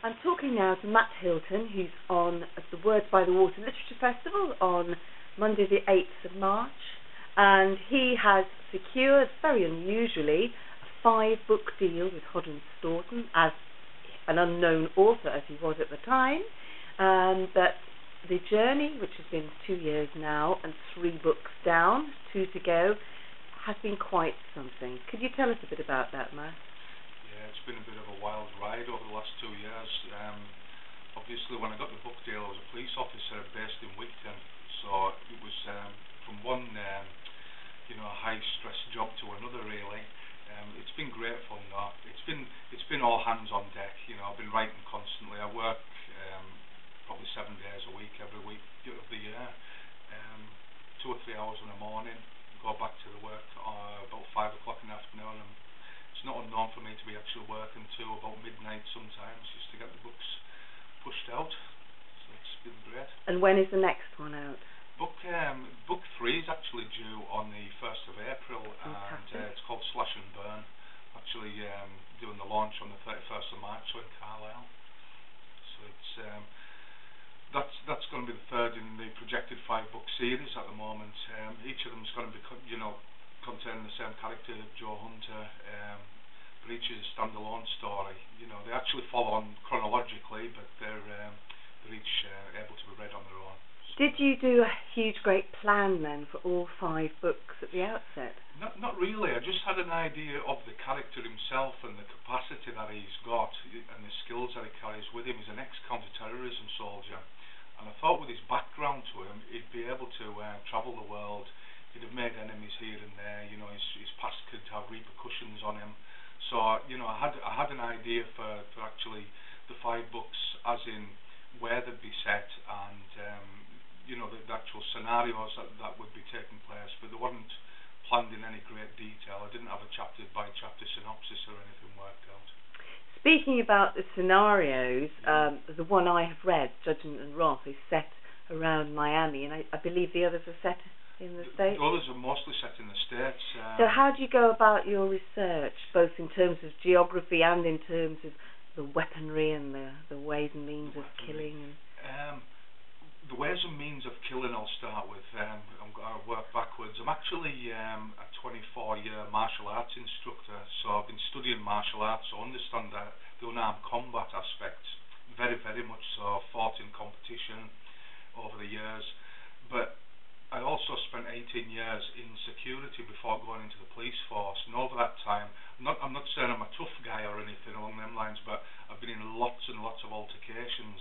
I'm talking now to Matt Hilton, who's on the Words by the Water Literature Festival on Monday the 8th of March, and he has secured, very unusually, a 5-book deal with Hodden Stoughton as an unknown author, as he was at the time, but the journey, which has been 2 years now and 3 books down, 2 to go, has been quite something. Could you tell us a bit about that, Matt? Yeah, it's been a bit of a wild ride over the last 2 years. Obviously, when I got the book deal, I was a police officer based in Wigton, so it was from one high-stress job to another, really. It's been great fun, though. It's been all hands on deck. I've been writing constantly. I work probably 7 days a week, every week of the year. 2 or 3 hours in the morning, go back to the work about 5 o'clock in the afternoon. And it's not unknown for me to be actually working till about midnight sometimes, just to get the books pushed out. So it's been great. And when is the next one out? Book 3 is actually due on the 1st of April, and it's called Slash and Burn. Actually doing the launch on the 31st of March, so in Carlisle. So it's that's going to be the third in the projected 5-book series at the moment. Each of them is going to be, containing the same character, Joe Hunter, but each is a standalone story. They actually follow on chronologically, but they're each able to be read on their own. So did you do a huge, great plan then for all 5 books at the outset? Not really. I just had an idea of the character himself and the capacity that he's got and the skills that he carries with him. He's an ex-counter-terrorism soldier, and I thought with his background to him, he'd be able to travel the world. He'd have made enemies here and there. His past could have repercussions on him. So I had an idea for actually the 5 books, as in where they'd be set, and the actual scenarios that would be taking place, but they weren't planned in any great detail. I didn't have a chapter by chapter synopsis or anything worked out. Speaking about the scenarios, the one I have read, Judgement and Wrath, is set around Miami, and I believe the others are set in the States? The others are mostly set in the States. So how do you go about your research, both in terms of geography and in terms of the weaponry and the ways and means of killing? The ways and means of killing I'll start with. I'll work backwards. I'm actually a 24-year martial arts instructor, so I've been studying martial arts, so I understand the unarmed combat aspect very, very much so. I've fought in competition over the years, but I also spent 18 years in security before going into the police force, and over that time, I'm not saying I'm a tough guy or anything along them lines, but I've been in lots and lots of altercations.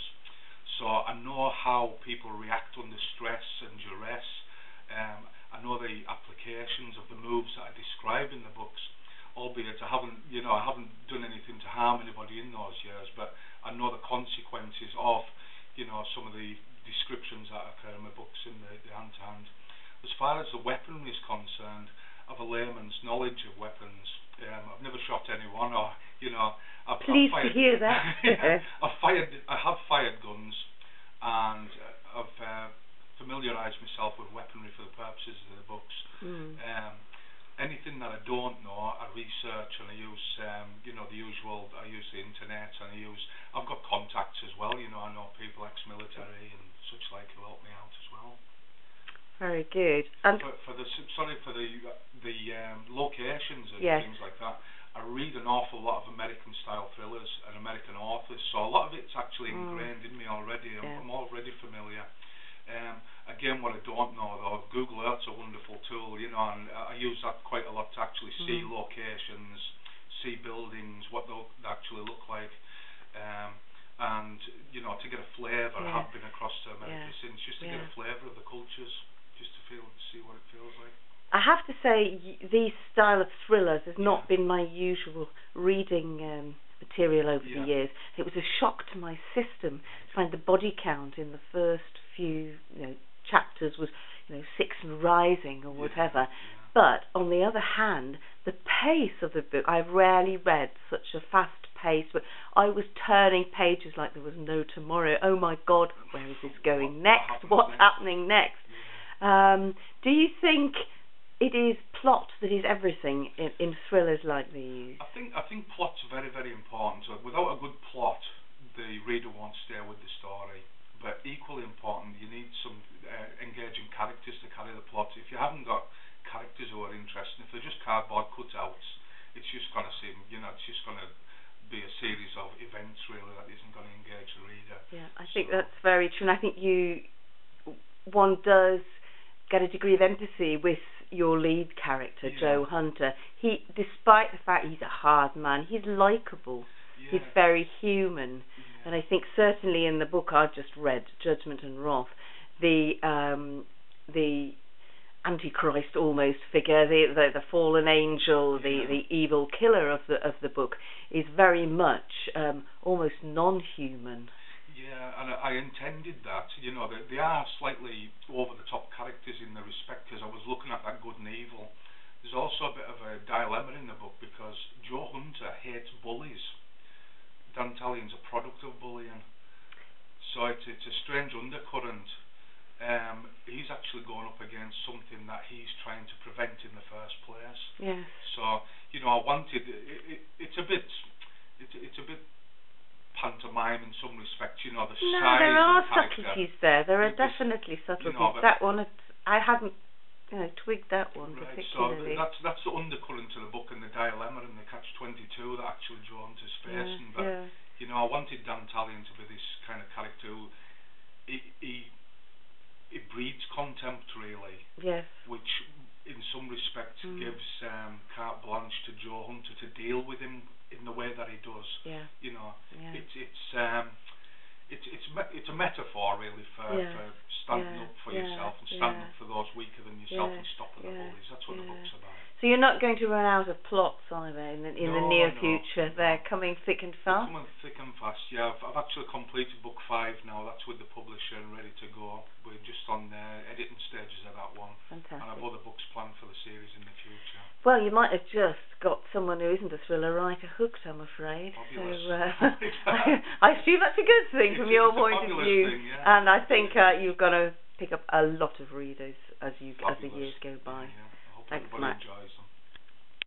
So I know how people react under stress and duress. I know the applications of the moves that I describe in the books, albeit I haven't done anything to harm anybody in those years, but I know the consequences of, some of the descriptions that occur in my books in the hand-to-hand. As far as the weaponry is concerned, I have a layman's knowledge of weapons. I've never shot anyone, or Pleased to hear that. I have fired guns, and I've familiarised myself with weaponry for the purposes of the books. Anything that I don't know, I research, and I use the usual. I use the internet, and I've got contacts as well. I know people ex-military and such like who help me out as well. Very good. And for the locations and things like that, I read an awful lot of American-style thrillers and American authors, so a lot of it's actually ingrained in me already. I'm already familiar. Again, what I don't know, though, Google Earth's a wonderful tool, and I use that quite a lot to actually see locations, see buildings, what they actually look like, and to get a flavour. I have been across to America since, just to get a flavour of the cultures, just to see what it feels like. I have to say, these style of thrillers has not been my usual reading material over the years. It was a shock to my system to find the body count in the first few chapters was 6 and rising or whatever. But on the other hand, the pace of the book, I've rarely read such a fast pace, but I was turning pages like there was no tomorrow. Oh my God, where is this going next? What's happening next? Do you think it is plot that is everything in thrillers like these? I think plot's very, very important. So without a good plot, the series of events really that isn't going to engage the reader. Yeah, I think that's very true, and I think one does get a degree of empathy with your lead character, Joe Hunter. He, despite the fact he's a hard man, he's likeable. He's very human, and I think certainly in the book I've just read, Judgement and Wrath, the Antichrist almost figure, the fallen angel, the evil killer of the book, is very much almost non-human. Yeah, and I intended that. You know, they are slightly over-the-top characters in the respect, because I was looking at that good and evil. There's also a bit of a dilemma in the book, because Joe Hunter hates bullies. Dan Tallion's a product of bullying. So it's a strange undercurrent. He's actually going up against something that he's trying to prevent in the first place. Yes. So, you know, I wanted... It's a bit pantomime in some respects, you know, the size there are and subtleties there. There are definitely subtleties. You know, that one, I hadn't, twigged that one particularly. So that's the undercurrent to the book, and the dilemma and the catch-22 that actually Joe Hunter's facing. But you know, I wanted Dan Tallien to be this kind of character who he breeds contempt really. Yes. Which in some respects gives carte blanche to Joe Hunter to deal with him in the way that he does. Yeah. You know, it's a metaphor really for standing up for yourself and standing up for those weaker than yourself and stopping the bullies. That's what the book's about. So you're not going to run out of plots, are they, in the near future? They're coming thick and fast? They're coming thick and fast, yeah. I've actually completed book 5 now. That's with the publisher and ready to go. We're just on the editing stages of that one. Fantastic. And I've other books planned for the series in the future. Well, you might have just got someone who isn't a thriller writer hooked, I'm afraid. Fabulous. So, I assume that's a good thing from your point of view. Thing, yeah. And I think you're going to pick up a lot of readers as the years go by. Yeah. I hope Thanks, everybody Matt. enjoys them.